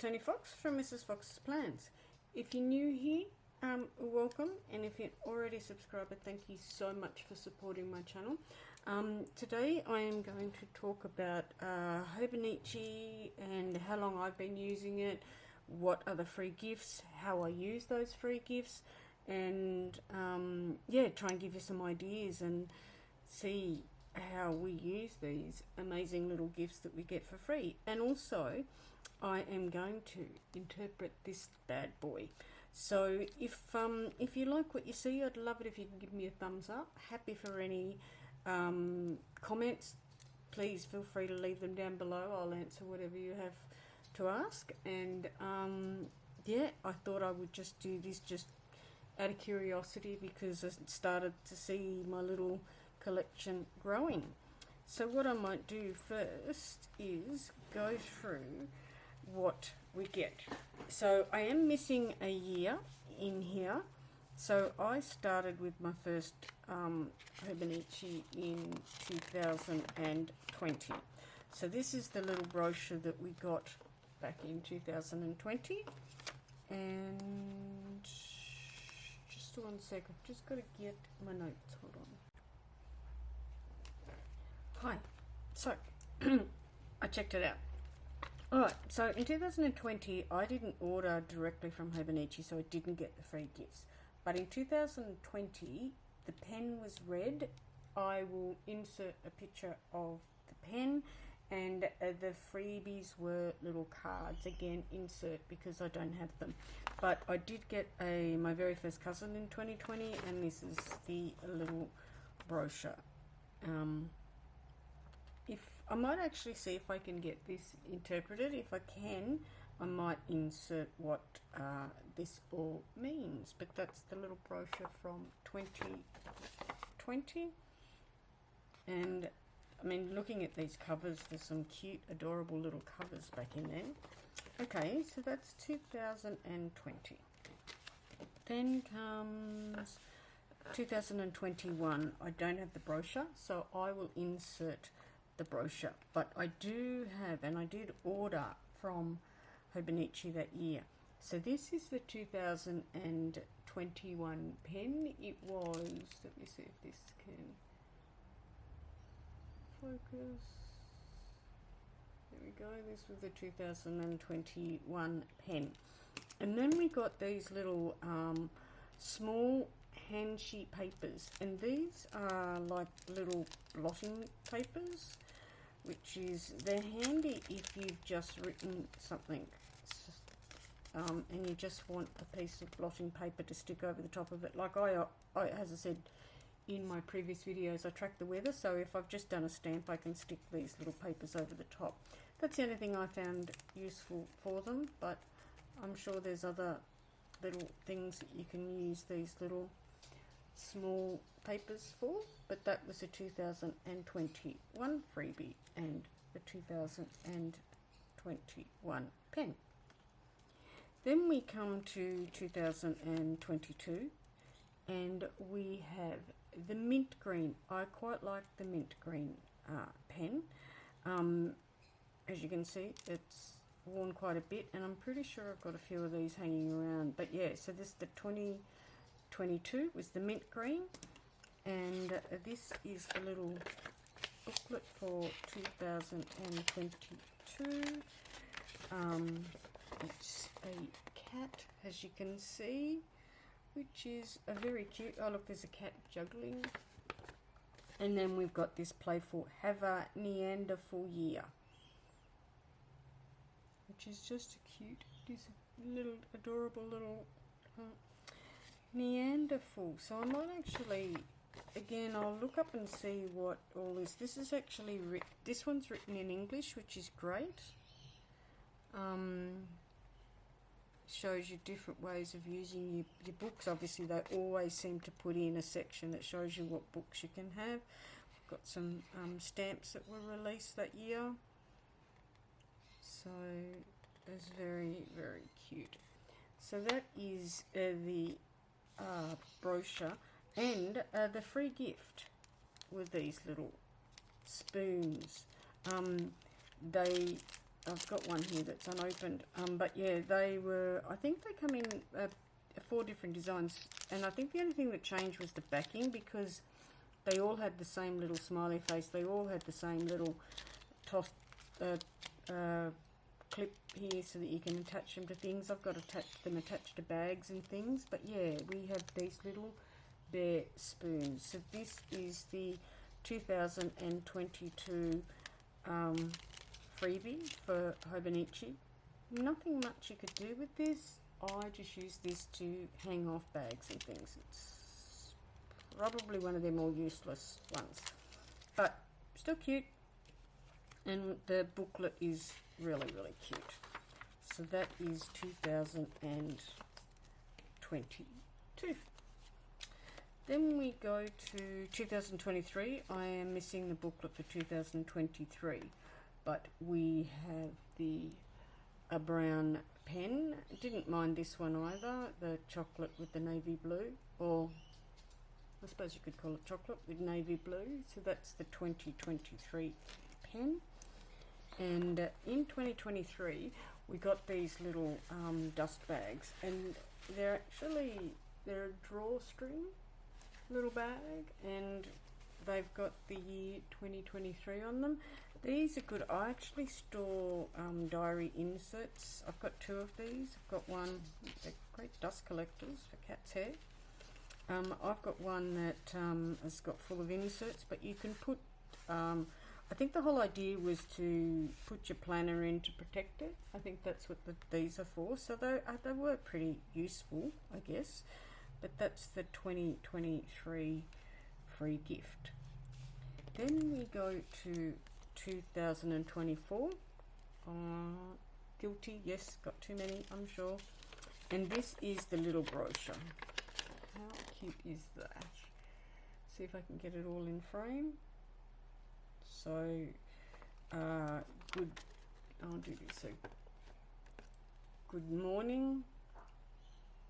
Tony Fox from Mrs. Fox's Plans. If you're new here, welcome, and if you're already a subscriber, thank you so much for supporting my channel. Today I am going to talk about Hobonichi and how long I've been using it, what are the free gifts, how I use those free gifts, and yeah, try and give you some ideas and see how we use these amazing little gifts that we get for free. And also I am going to interpret this bad boy. So if you like what you see, I'd love it if you can give me a thumbs up. Happy for any comments. Please feel free to leave them down below. I'll answer whatever you have to ask. And yeah, I thought I would just do this just out of curiosity because I started to see my little collection growing. So what I might do first is go through what we get. So I am missing a year in here. So I started with my first Hobonichi in 2020. So this is the little brochure that we got back in 2020. And just one sec, I've just got to get my notes, hold on. Hi, so I checked it out. Alright, so in 2020 I didn't order directly from Hobonichi, so I didn't get the free gifts. But in 2020 the pen was red. I will insert a picture of the pen, and the freebies were little cards. Again, insert because I don't have them. But I did get my very first cousin in 2020, and this is the little brochure. If I might actually see if I can get this interpreted. If I can, I might insert what this all means. But that's the little brochure from 2020. And I mean, looking at these covers, there's some cute, adorable little covers back in there. Okay, so that's 2020. Then comes 2021. I don't have the brochure, so I will insert the brochure. But I do have, and I did order from Hobonichi that year. So this is the 2021 pen. It was, let me see if this can focus. There we go. This was the 2021 pen. And then we got these little small hand sheet papers, and these are like little blotting papers, which is, they're handy if you've just written something and you just want a piece of blotting paper to stick over the top of it. Like I as I said in my previous videos, I track the weather, so if I've just done a stamp, I can stick these little papers over the top. That's the only thing I found useful for them, but I'm sure there's other little things that you can use these little small papers for. But that was a 2021 freebie and the 2021 pen. Then we come to 2022 and we have the mint green. I quite like the mint green pen. As you can see, it's worn quite a bit, and I'm pretty sure I've got a few of these hanging around. But yeah, so this, the 2022 was the mint green, and this is the little booklet for 2022. It's a cat, as you can see, which is a very cute. Oh look, there's a cat juggling. And then we've got this playful "Have a Neanderthal Year," which is just a cute, this little adorable little Neanderthal. So I might actually, again, I'll look up and see what all this. This is actually this one's written in English, which is great. Shows you different ways of using your books. Obviously they always seem to put in a section that shows you what books you can have. We've got some stamps that were released that year, so it's very, very cute. So that is the brochure, and the free gift with these little spoons. They I've got one here that's unopened, but yeah, they were, I think they come in 4 different designs, and I think the only thing that changed was the backing, because they all had the same little smiley face, they all had the same little toss clip here so that you can attach them to things. I've got attached to bags and things, but yeah, we have these little bear spoons. So this is the 2022 freebie for Hobonichi. Nothing much you could do with this. I just use this to hang off bags and things. It's probably one of their more useless ones, but still cute, and the booklet is really cute. So that is 2022. Then we go to 2023. I am missing the booklet for 2023, but we have a brown pen. Didn't mind this one either, the chocolate with the navy blue, or I suppose you could call it chocolate with navy blue. So that's the 2023 pen. And in 2023 we got these little dust bags, and they're a drawstring little bag, and they've got the year 2023 on them. These are good. I actually store diary inserts. I've got 2 of these. I've got one, they're great dust collectors for cat's hair. I've got one that has got full of inserts, but you can put, I think the whole idea was to put your planner in to protect it. I think that's what these are for. So they were pretty useful, I guess. But that's the 2023 free gift. Then we go to 2024. Guilty, yes, got too many, I'm sure. And this is the little brochure. How cute is that? See if I can get it all in frame. So, good, I'll do this. So, good morning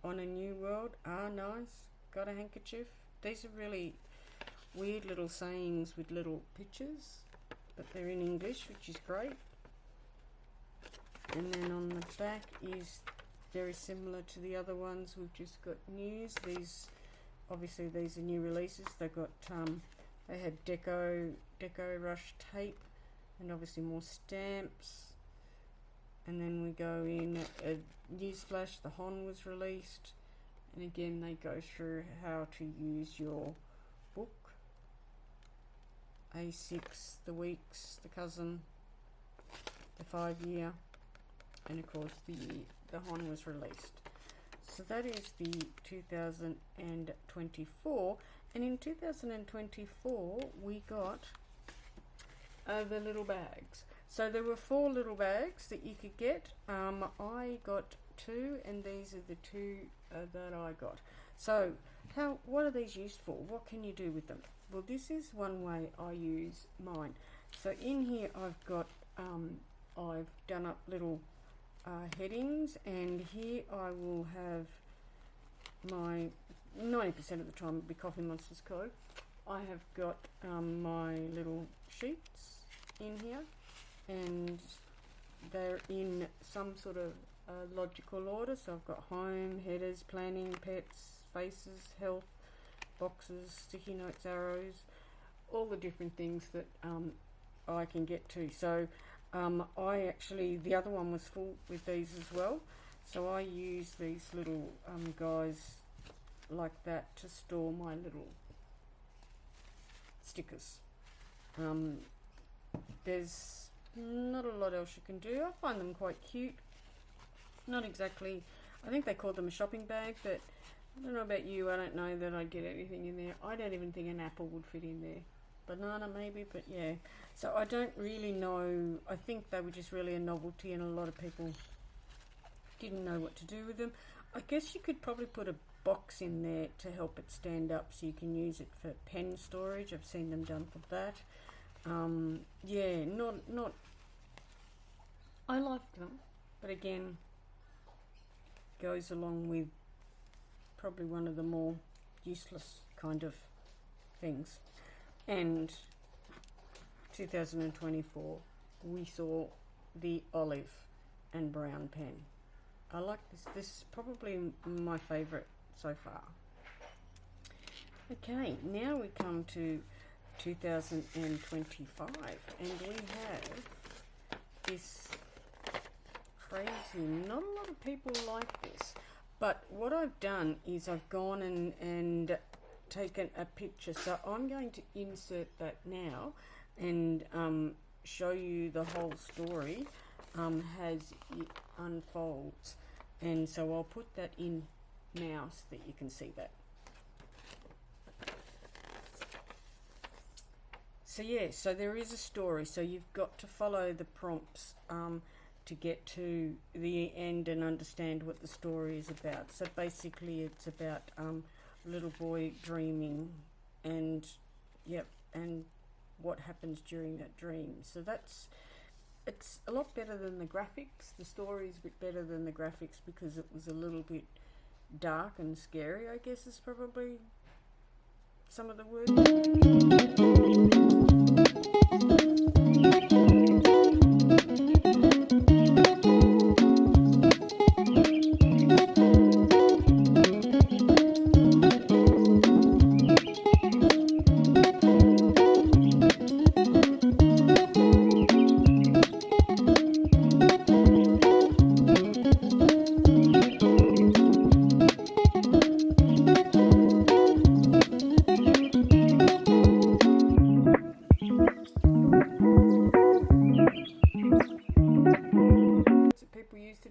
on a new world. Ah, nice. Got a handkerchief. These are really weird little sayings with little pictures, but they're in English, which is great. And then on the back is very similar to the other ones. We've just got news. These, obviously, these are new releases. They've got they had Deco Rush tape, and obviously more stamps. And then we go in a newsflash. The Hon was released, and again they go through how to use your book. A6, the weeks, the cousin, the 5-year, and of course the Hon was released. So that is the 2024, and in 2024 we got the little bags. So there were 4 little bags that you could get. I got 2, and these are the 2 that I got. So what are these used for? What can you do with them? Well, this is one way I use mine. So in here I've got I've done up little headings, and here I will have my 90% of the time it'll be Coffee Monsters Co. I have got my little sheets in here, and they're in some sort of logical order. So I've got home, headers, planning, pets, faces, health, boxes, sticky notes, arrows, all the different things that I can get to. So I actually, the other one was full with these as well, so I use these little guys like that to store my little stickers. There's not a lot else you can do. I find them quite cute. Not exactly, I think they call them a shopping bag, but I don't know about you, I don't know that I'd get anything in there. I don't even think an apple would fit in there. Banana maybe, but yeah. So I don't really know. I think they were just really a novelty, and a lot of people didn't know what to do with them. I guess you could probably put a box in there to help it stand up, so you can use it for pen storage. I've seen them done for that. Yeah, not. I like them, but again, goes along with probably one of the more useless kind of things. And 2024, we saw the olive and brown pen. I like this. This is probably my favourite so far. Okay, now we come to 2025, and we have this crazy, not a lot of people like this, but what I've done is I've gone and taken a picture, so I'm going to insert that now and show you the whole story as it unfolds, and so I'll put that in now so that you can see that. So yeah, so there is a story, so you've got to follow the prompts to get to the end and understand what the story is about. So basically it's about a little boy dreaming, and and what happens during that dream. So it's a lot better than the graphics. The story is a bit better than the graphics because it was a little bit dark and scary, I guess is probably some of the words.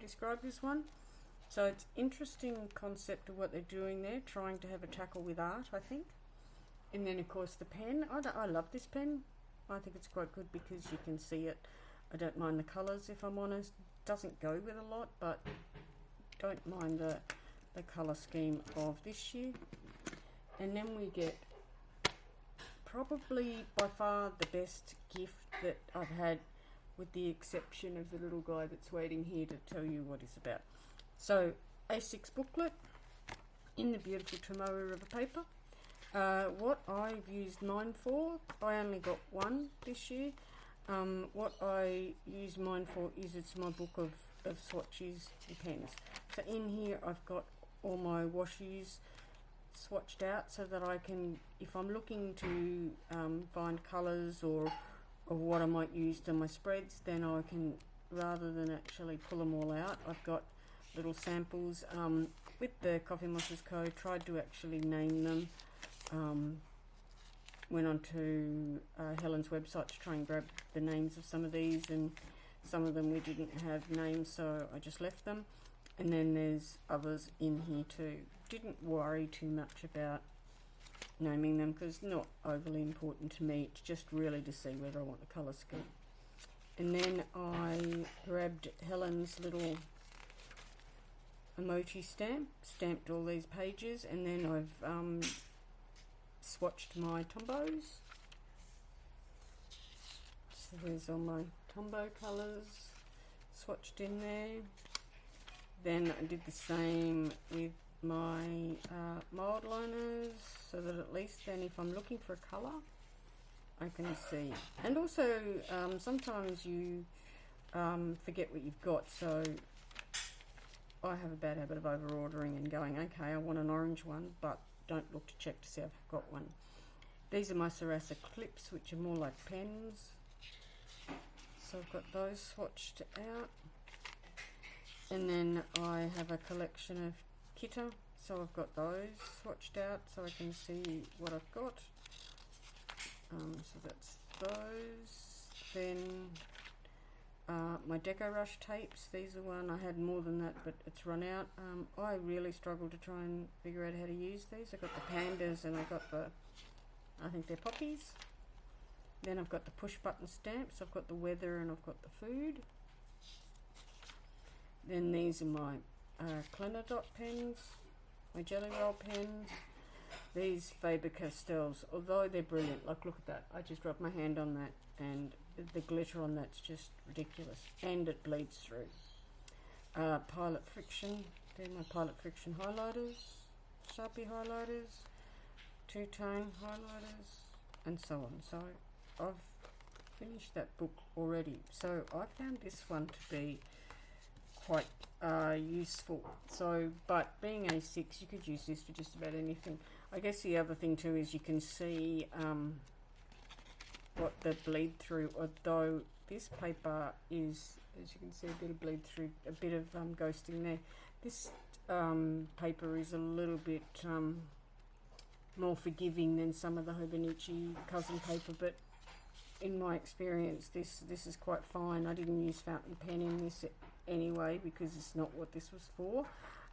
Describe this one. So it's interesting concept of what they're doing there, trying to have a tackle with art, I think. And then of course the pen. I love this pen. I think it's quite good because you can see it. I don't mind the colours, if I'm honest. Doesn't go with a lot, but don't mind the colour scheme of this year. And then we get probably by far the best gift that I've had, with the exception of the little guy that's waiting here to tell you what it's about. So, A6 booklet in the beautiful Tomoe River paper. What I've used mine for, I only got one this year. What I use mine for is it's my book of swatches and pens. So in here I've got all my washes swatched out so that I can, if I'm looking to find colours or what I might use to my spreads, then I can, rather than actually pull them all out, I've got little samples. With the Coffee Monsters Co, tried to actually name them. Went onto Helen's website to try and grab the names of some of these, and some of them we didn't have names, so I just left them. And then there's others in here too. Didn't worry too much about naming them because not overly important to me. It's just really to see whether I want the colour scheme. And then I grabbed Helen's little emoji stamp, stamped all these pages, and then I've swatched my Tombos. So there's all my Tombow colours swatched in there. Then I did the same with my mild liners, so that at least then if I'm looking for a colour I can see. And also sometimes you forget what you've got, so I have a bad habit of over ordering and going, okay, I want an orange one, but don't look to check to see if I've got one. These are my Sarasa clips, which are more like pens, so I've got those swatched out. And then I have a collection of Kita, so I've got those swatched out so I can see what I've got. So that's those. Then my Deco Rush tapes, these are one, I had more than that but it's run out. I really struggled to try and figure out how to use these. I've got the pandas and I've got the, I think they're poppies. Then I've got the push button stamps, I've got the weather and I've got the food. Then these are my Clenadot pens, my Jelly Roll pens. These Faber-Castells, although they're brilliant, like look at that, I just rubbed my hand on that and the glitter on that's just ridiculous, and it bleeds through. Pilot Friction, they're my Pilot Friction highlighters, Sharpie highlighters, two-tone highlighters, and so on. So I've finished that book already. So I found this one to be quite useful. So, but being A6, you could use this for just about anything. I guess the other thing too is you can see what the bleed through, although this paper is, as you can see, a bit of bleed through, a bit of ghosting there. This paper is a little bit more forgiving than some of the Hobonichi cousin paper, but in my experience this is quite fine. I didn't use fountain pen in this anyway because it's not what this was for.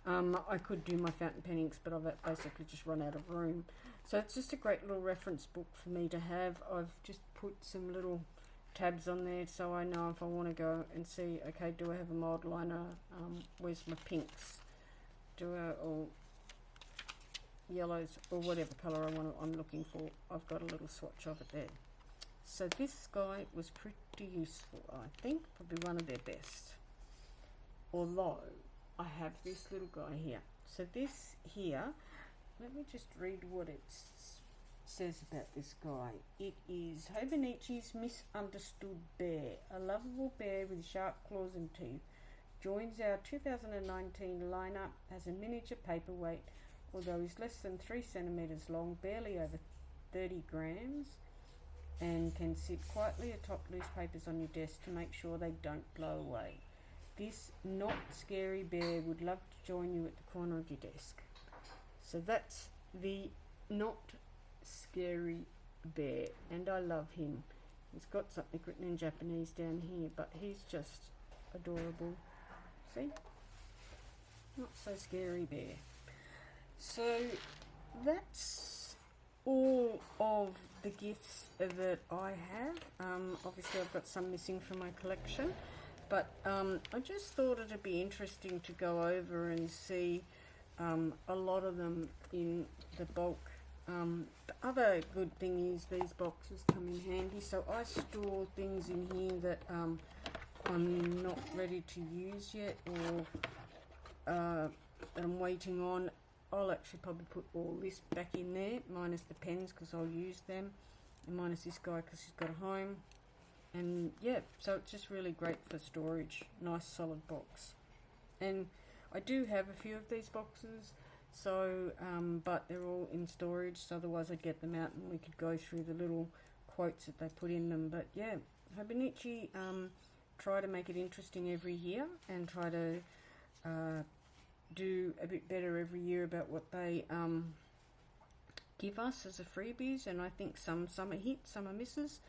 I could do my fountain pen inks, but I've basically just run out of room. So it's just a great little reference book for me to have. I've just put some little tabs on there so I know if I want to go and see, okay, do I have a mild liner, where's my pinks, or yellows, or whatever colour I'm looking for. I've got a little swatch of it there. So this guy was pretty useful, I think, probably one of their best. Although I have this little guy here. So this here, let me just read what it says about this guy. It is Hobonichi's Misunderstood Bear, a lovable bear with sharp claws and teeth. Joins our 2019 lineup as a miniature paperweight, although he's less than 3 centimeters long, barely over 30 grams, and can sit quietly atop loose papers on your desk to make sure they don't blow away. This not scary bear would love to join you at the corner of your desk. So that's the not scary bear, and I love him. He's got something written in Japanese down here, but he's just adorable. See? Not so scary bear. So that's all of the gifts that I have. Obviously I've got some missing from my collection, but I just thought it'd be interesting to go over and see a lot of them in the bulk. The other good thing is these boxes come in handy, so I store things in here that I'm not ready to use yet, or that I'm waiting on. I'll actually probably put all this back in there, minus the pens because I'll use them, and minus this guy because he's got a home. And yeah, so it's just really great for storage. Nice solid box. And I do have a few of these boxes, so but they're all in storage, so otherwise I'd get them out and we could go through the little quotes that they put in them. But yeah, Hobonichi try to make it interesting every year and try to do a bit better every year about what they give us as a freebies, and I think some are hits, some are misses,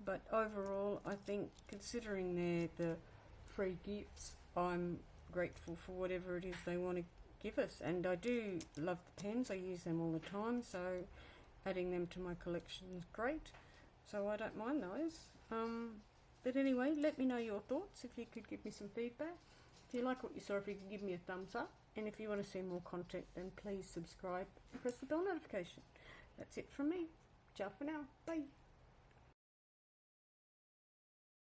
but overall I think, considering they're the free gifts, I'm grateful for whatever it is they want to give us. And I do love the pens, I use them all the time, so adding them to my collection is great, so I don't mind those. But anyway, let me know your thoughts, if you could give me some feedback. If you like what you saw, if you could give me a thumbs up, and if you want to see more content, then please subscribe and press the bell notification. That's it from me. Ciao for now. Bye.